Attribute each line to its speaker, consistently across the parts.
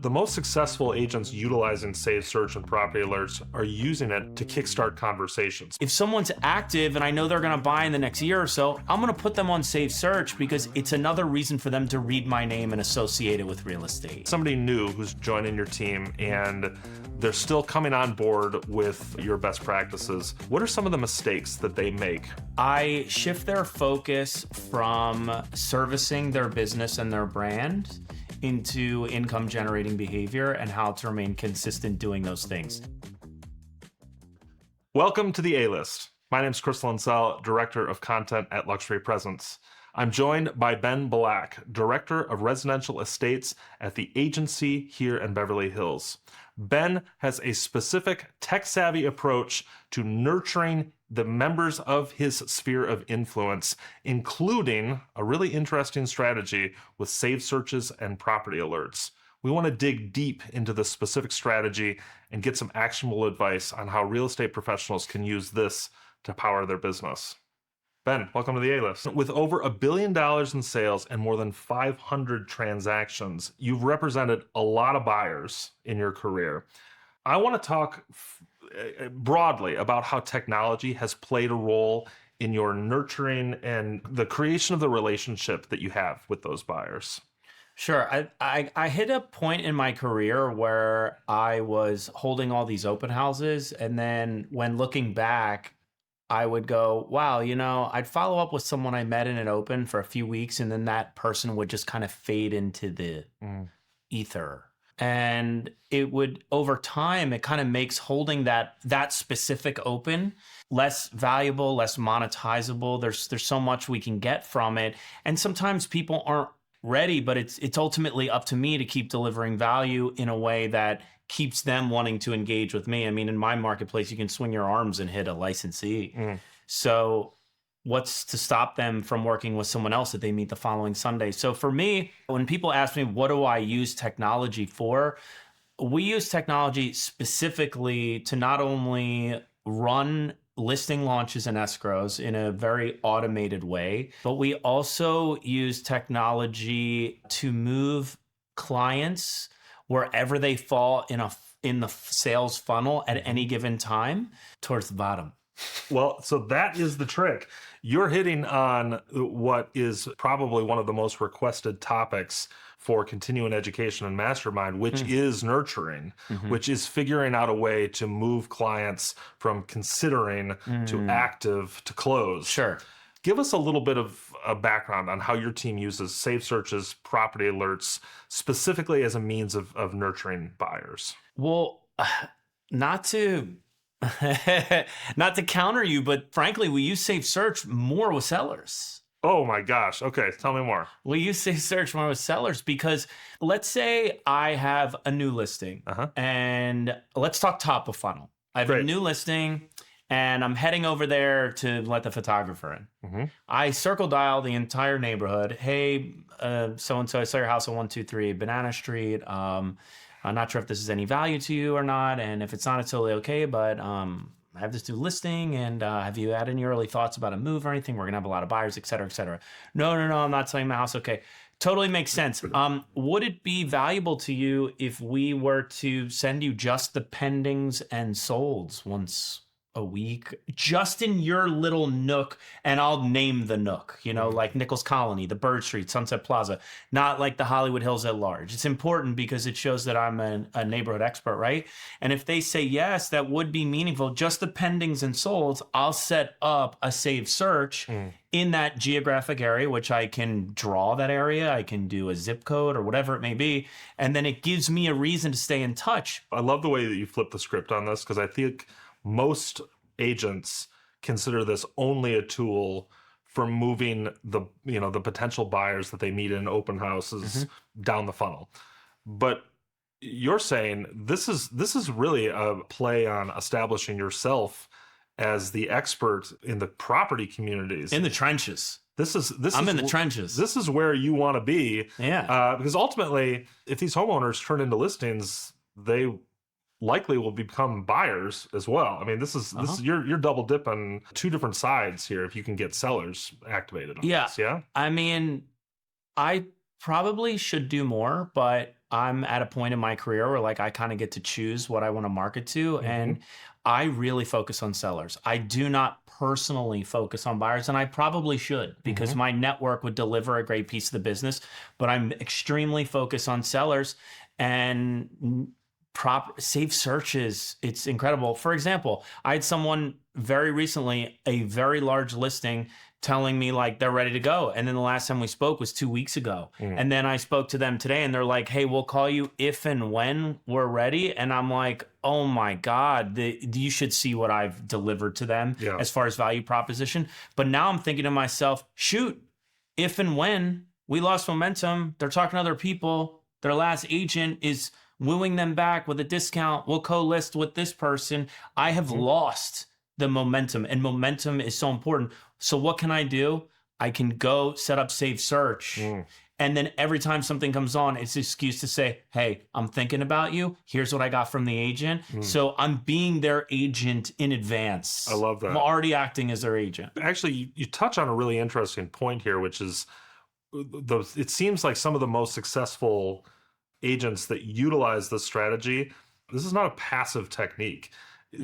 Speaker 1: The most successful agents utilizing Save Search and Property Alerts are using it to kickstart conversations.
Speaker 2: If someone's active and I know they're gonna buy in the next year or so, I'm gonna put them on Save Search because it's another reason for them to read my name and associate it with real estate.
Speaker 1: Somebody new who's joining your team and they're still coming on board with your best practices. What are some of the mistakes that they make?
Speaker 2: I shift their focus from servicing their business and their brand into income generating behavior and how to remain consistent doing those things.
Speaker 1: Welcome to the A-List. My name is Chris Lancel, Director of Content at Luxury Presence. I'm joined by Ben Belack, Director of Residential Estates at the agency here in Beverly Hills. Ben has a specific tech-savvy approach to nurturing the members of his sphere of influence, including a really interesting strategy with save searches and property alerts. We want to dig deep into this specific strategy and get some actionable advice on how real estate professionals can use this to power their business. Ben, welcome to the A-List. With over $1 billion in sales and more than 500 transactions, you've represented a lot of buyers in your career. I want to talk broadly about how technology has played a role in your nurturing and the creation of the relationship that you have with those buyers.
Speaker 2: Sure. I hit a point in my career where I was holding all these open houses, and then when looking back, I would go, wow, I'd follow up with someone I met in an open for a few weeks, and then that person would just kind of fade into the ether. And it would, over time, it kind of makes holding that specific open less valuable, less monetizable. There's so much we can get from it. And sometimes people aren't ready, but it's ultimately up to me to keep delivering value in a way that keeps them wanting to engage with me. I mean, in my marketplace, you can swing your arms and hit a licensee. So what's to stop them from working with someone else that they meet the following Sunday? So for me, when people ask me, what do I use technology for? We use technology specifically to not only run listing launches and escrows in a very automated way, but we also use technology to move clients wherever they fall in the sales funnel at any given time towards the bottom.
Speaker 1: Well, so that is the trick. You're hitting on what is probably one of the most requested topics for continuing education and mastermind, which is nurturing, which is figuring out a way to move clients from considering to active to close.
Speaker 2: Sure.
Speaker 1: Give us a little bit of a background on how your team uses save searches, property alerts, specifically as a means of nurturing buyers.
Speaker 2: Well, not to counter you, but frankly, we use Save Search more with sellers.
Speaker 1: Oh my gosh. Okay, tell me more.
Speaker 2: We use Save Search more with sellers because let's say I have a new listing and let's talk top of funnel. I have a new listing and I'm heading over there to let the photographer in. I circle dial the entire neighborhood. Hey, so-and-so, I saw your house on 123 Banana Street. I'm not sure if this is any value to you or not. And if it's not, it's totally okay. But I have this new listing, and have you had any early thoughts about a move or anything? We're going to have a lot of buyers, et cetera, et cetera. No, I'm not selling my house. Okay. Totally makes sense. Would it be valuable to you if we were to send you just the pendings and solds once a week, just in your little nook, and I'll name the nook, like Nichols Colony, the Bird Street, Sunset Plaza, not like the Hollywood Hills at large. It's important because it shows that I'm a neighborhood expert, right? And if they say yes, that would be meaningful. Just the pendings and solds, I'll set up a save search in that geographic area, which I can draw that area. I can do a zip code or whatever it may be. And then it gives me a reason to stay in touch.
Speaker 1: I love the way that you flip the script on this, because I think most agents consider this only a tool for moving the potential buyers that they meet in open houses down the funnel. But you're saying this is really a play on establishing yourself as the expert in the property communities,
Speaker 2: in the trenches.
Speaker 1: I'm
Speaker 2: in the trenches.
Speaker 1: This is where you want to be.
Speaker 2: Yeah.
Speaker 1: Because ultimately, if these homeowners turn into listings, they likely will become buyers as well. I mean, this is you're double dipping two different sides here if you can get sellers activated on this. Yeah.
Speaker 2: I mean, I Probably should do more, but I'm at a point in my career where like I kind of get to choose what I want to market to.
Speaker 1: Hmm.
Speaker 2: And I really focus on sellers. I do not personally focus on buyers, and I probably should because
Speaker 1: Hmm.
Speaker 2: my network would deliver a great piece of the business. But I'm extremely focused on sellers and safe searches. It's incredible. For example, I had someone very recently, a very large listing, telling me like they're ready to go. And then the last time we spoke was 2 weeks ago.
Speaker 1: Mm.
Speaker 2: And then I spoke to them today and they're like, hey, we'll call you if and when we're ready. And I'm like, oh my God, you should see what I've delivered to them
Speaker 1: Yeah.
Speaker 2: as far as value proposition. But now I'm thinking to myself, shoot, if and when we lost momentum, they're talking to other people, their last agent is wooing them back with a discount, we'll co-list with this person. I have lost the momentum, and momentum is so important. So what can I do? I can go set up Save Search. And then every time something comes on, it's an excuse to say, hey, I'm thinking about you. Here's what I got from the agent. So I'm being their agent in advance.
Speaker 1: I love that.
Speaker 2: I'm already acting as their agent.
Speaker 1: Actually, you touch on a really interesting point here, which is it seems like some of the most successful agents that utilize this strategy, this is not a passive technique.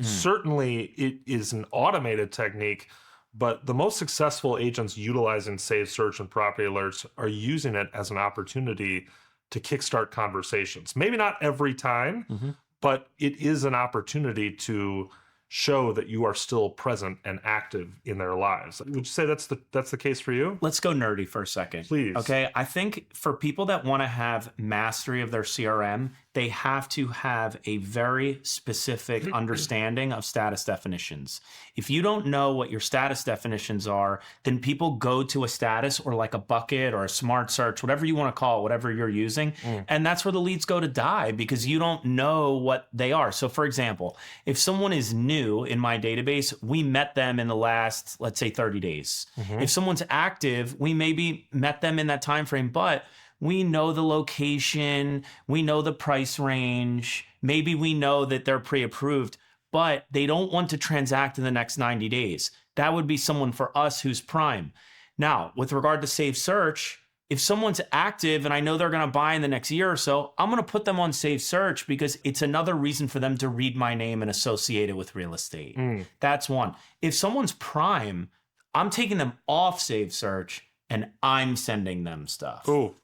Speaker 1: Certainly, it is an automated technique, but the most successful agents utilizing Save Search and Property Alerts are using it as an opportunity to kickstart conversations. Maybe not every time, but it is an opportunity to show that you are still present and active in their lives. Would you say that's the case for you?
Speaker 2: Let's go nerdy for a second.
Speaker 1: Please.
Speaker 2: Okay. I think for people that want to have mastery of their CRM, they have to have a very specific understanding of status definitions. If you don't know what your status definitions are, then people go to a status or like a bucket or a smart search, whatever you want to call it, whatever you're using. And that's where the leads go to die because you don't know what they are. So for example, if someone is new in my database, we met them in the last, let's say 30 days. If someone's active, we maybe met them in that time frame, but we know the location, we know the price range, maybe we know that they're pre-approved, but they don't want to transact in the next 90 days. That would be someone for us who's prime. Now, with regard to Save Search, if someone's active and I know they're going to buy in the next year or so, I'm going to put them on Save Search because it's another reason for them to read my name and associate it with real estate. That's one. If someone's prime, I'm taking them off Save Search and I'm sending them stuff.
Speaker 1: Ooh.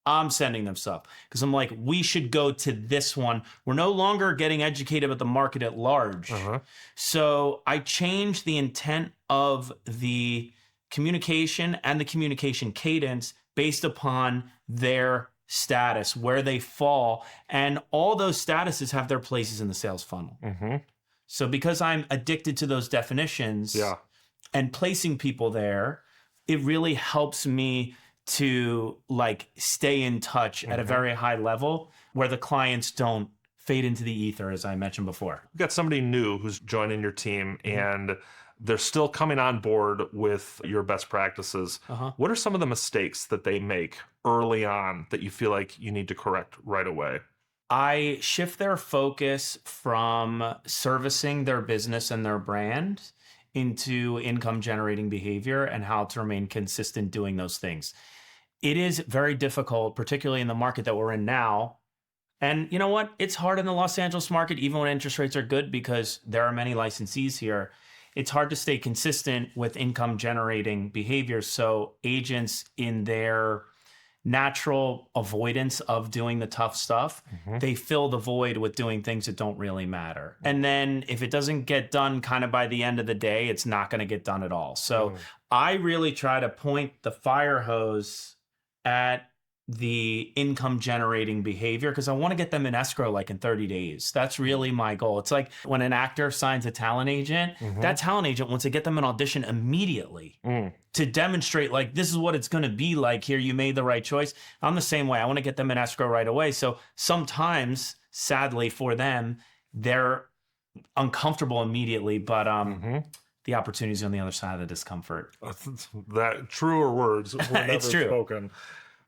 Speaker 2: I'm sending them stuff because I'm like, we should go to this one. We're no longer getting educated about the market at large. So I changed the intent of the communication and the communication cadence based upon their status, where they fall. And all those statuses have their places in the sales funnel. So because I'm addicted to those definitions and placing people there, it really helps me to like stay in touch at a very high level where the clients don't fade into the ether, as I mentioned before.
Speaker 1: You've got somebody new who's joining your team and they're still coming on board with your best practices. What are some of the mistakes that they make early on that you feel like you need to correct right away?
Speaker 2: I shift their focus from servicing their business and their brand into income generating behavior and how to remain consistent doing those things. It is very difficult, particularly in the market that we're in now. And you know what? It's hard in the Los Angeles market, even when interest rates are good, because there are many licensees here. It's hard to stay consistent with income generating behaviors. So agents, in their natural avoidance of doing the tough stuff, they fill the void with doing things that don't really matter. And then if it doesn't get done kind of by the end of the day, it's not going to get done at all. So I really try to point the fire hose at the income generating behavior because I want to get them in escrow like in 30 days. That's really my goal. It's like when an actor signs a talent agent, that talent agent wants to get them an audition immediately to demonstrate like this is what it's going to be like here. You made the right choice. I'm the same way. I want to get them in escrow right away. So sometimes, sadly for them, they're uncomfortable immediately, but the opportunity is on the other side of the discomfort.
Speaker 1: That truer words were never
Speaker 2: It's true.
Speaker 1: spoken.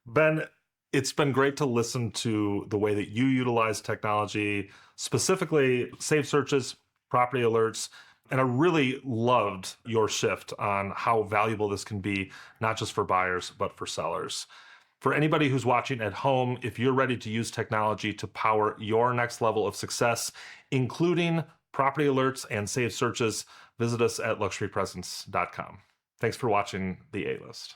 Speaker 1: Ben, it's been great to listen to the way that you utilize technology, specifically Save Searches, Property Alerts, and I really loved your shift on how valuable this can be, not just for buyers, but for sellers. For anybody who's watching at home, if you're ready to use technology to power your next level of success, including property alerts and saved searches, visit us at luxurypresence.com. Thanks for watching The A-List.